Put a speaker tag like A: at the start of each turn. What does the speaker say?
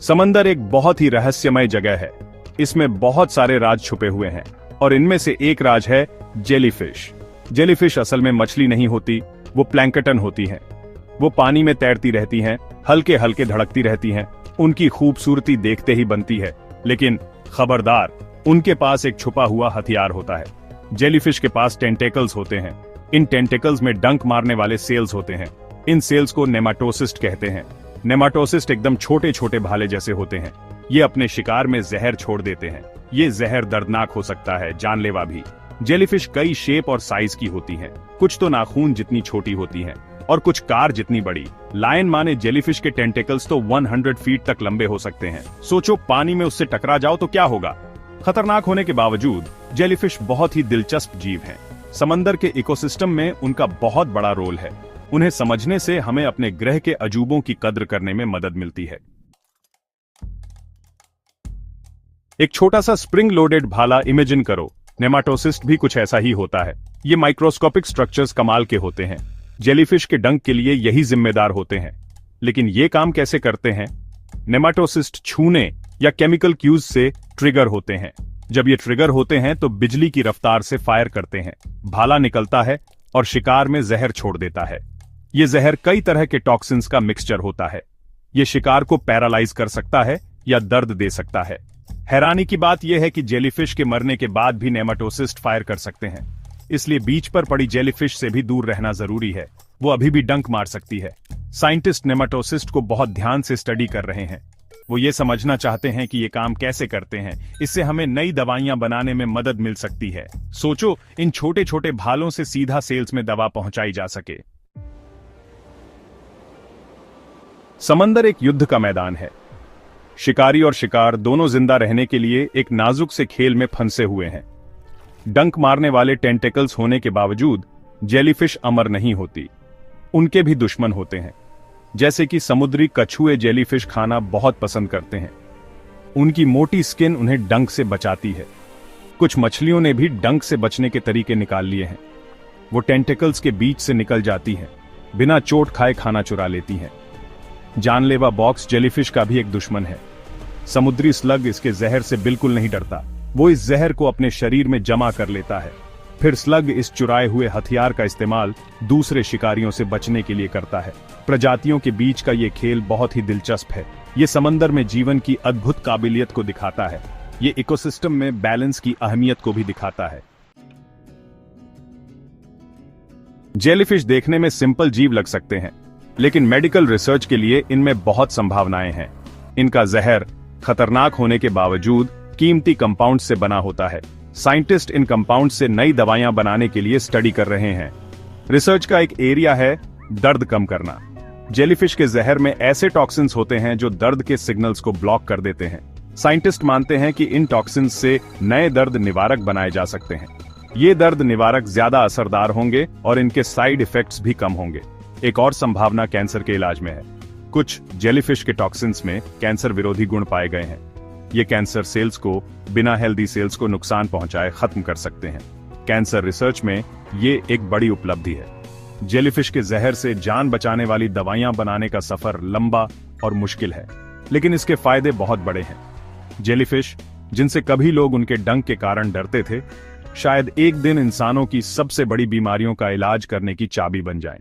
A: समंदर एक बहुत ही रहस्यमय जगह है। इसमें बहुत सारे राज छुपे हुए हैं और इनमें से एक राज है जेलीफिश। जेलीफिश असल में मछली नहीं होती, वो प्लैंकटन होती हैं। वो पानी में तैरती रहती हैं, हल्के हल्के धड़कती रहती हैं। उनकी खूबसूरती देखते ही बनती है, लेकिन खबरदार, उनके पास एक छुपा हुआ हथियार होता है। जेलीफिश के पास टेंटेकल्स होते हैं। इन टेंटेकल्स में डंक मारने वाले सेल्स होते हैं। इन सेल्स को नेमाटोसिस्ट कहते हैं। नेमाटोसिस्ट एकदम छोटे छोटे भाले जैसे होते हैं। ये अपने शिकार में जहर छोड़ देते हैं। ये जहर दर्दनाक हो सकता है, जानलेवा भी। जेलीफिश कई शेप और साइज की होती हैं। कुछ तो नाखून जितनी छोटी होती हैं और कुछ कार जितनी बड़ी। लायन माने जेलीफिश के टेंटेकल्स तो 100 फीट तक लंबे हो सकते हैं। सोचो, पानी में उससे टकरा जाओ तो क्या होगा। खतरनाक होने के बावजूद जेलीफिश बहुत ही दिलचस्प जीव हैं। समंदर के इकोसिस्टम में उनका बहुत बड़ा रोल है। उन्हें समझने से हमें अपने ग्रह के अजूबों की कद्र करने में मदद मिलती है। एक छोटा सा स्प्रिंग लोडेड भाला इमेजिन करो। नेमाटोसिस्ट भी कुछ ऐसा ही होता है। ये माइक्रोस्कोपिक स्ट्रक्चर्स कमाल के होते हैं। जेलीफिश के डंक के लिए यही जिम्मेदार होते हैं। लेकिन ये काम कैसे करते हैं? नेमाटोसिस्ट छूने या केमिकल क्यूज से ट्रिगर होते हैं। जब ये ट्रिगर होते हैं तो बिजली की रफ्तार से फायर करते हैं। भाला निकलता है और शिकार में जहर छोड़ देता है। ये जहर कई तरह के टॉक्सिन्स का मिक्सचर होता है। ये शिकार को पैरालाइज कर सकता है या दर्द दे सकता है। हैरानी की बात यह है कि जेलीफिश के मरने के बाद भी नेमाटोसिस्ट फायर कर सकते हैं। इसलिए बीच पर पड़ी जेलीफिश से भी दूर रहना जरूरी है। वो अभी भी डंक मार सकती है। साइंटिस्ट नेमाटोसिस्ट को बहुत ध्यान से स्टडी कर रहे हैं। वो ये समझना चाहते हैं कि ये काम कैसे करते हैं। इससे हमें नई दवाइयां बनाने में मदद मिल सकती है। सोचो, इन छोटे छोटे भालों से सीधा सेल्स में दवा पहुंचाई जा सके। समंदर एक युद्ध का मैदान है। शिकारी और शिकार दोनों जिंदा रहने के लिए एक नाजुक से खेल में फंसे हुए हैं। डंक मारने वाले टेंटेकल्स होने के बावजूद जेलीफिश अमर नहीं होती। उनके भी दुश्मन होते हैं। जैसे कि समुद्री कछुए जेलीफिश खाना बहुत पसंद करते हैं। उनकी मोटी स्किन उन्हें डंक से बचाती है। कुछ मछलियों ने भी डंक से बचने के तरीके निकाल लिए हैं। वो टेंटेकल्स के बीच से निकल जाती हैं, बिना चोट खाए खाना चुरा लेती हैं। जानलेवा बॉक्स जेलीफिश का भी एक दुश्मन है। समुद्री स्लग इसके जहर से बिल्कुल नहीं डरता। वो इस जहर को अपने शरीर में जमा कर लेता है। फिर स्लग इस चुराए हुए हथियार का इस्तेमाल दूसरे शिकारियों से बचने के लिए करता है। प्रजातियों के बीच का ये खेल बहुत ही दिलचस्प है। ये समंदर में जीवन की अद्भुत काबिलियत को दिखाता है। ये इकोसिस्टम में बैलेंस की अहमियत को भी दिखाता है। जेलीफिश देखने में सिंपल जीव लग सकते हैं, लेकिन मेडिकल रिसर्च के लिए इनमें बहुत संभावनाएं हैं। इनका जहर खतरनाक होने के बावजूद कीमती कंपाउंड से बना होता है। साइंटिस्ट इन कंपाउंड से नई दवाइयां बनाने के लिए स्टडी कर रहे हैं। रिसर्च का एक एरिया है दर्द कम करना। जेलीफिश के जहर में ऐसे टॉक्सिन्स होते हैं जो दर्द के सिग्नल्स को ब्लॉक कर देते हैं। साइंटिस्ट मानते हैं कि इन टॉक्सिन्स से नए दर्द निवारक बनाए जा सकते हैं। ये दर्द निवारक ज्यादा असरदार होंगे और इनके साइड इफेक्ट्स भी कम होंगे। एक और संभावना कैंसर के इलाज में है। कुछ जेलीफिश के टॉक्सिन्स में कैंसर विरोधी गुण पाए गए हैं। ये कैंसर सेल्स को बिना हेल्दी सेल्स को नुकसान पहुंचाए खत्म कर सकते हैं। कैंसर रिसर्च में ये एक बड़ी उपलब्धि है। जेलीफिश के जहर से जान बचाने वाली दवाइयां बनाने का सफर लंबा और मुश्किल है, लेकिन इसके फायदे बहुत बड़े हैं। जेलीफिश, जिनसे कभी लोग उनके डंक के कारण डरते थे, शायद एक दिन इंसानों की सबसे बड़ी बीमारियों का इलाज करने की चाबी बन जाएं।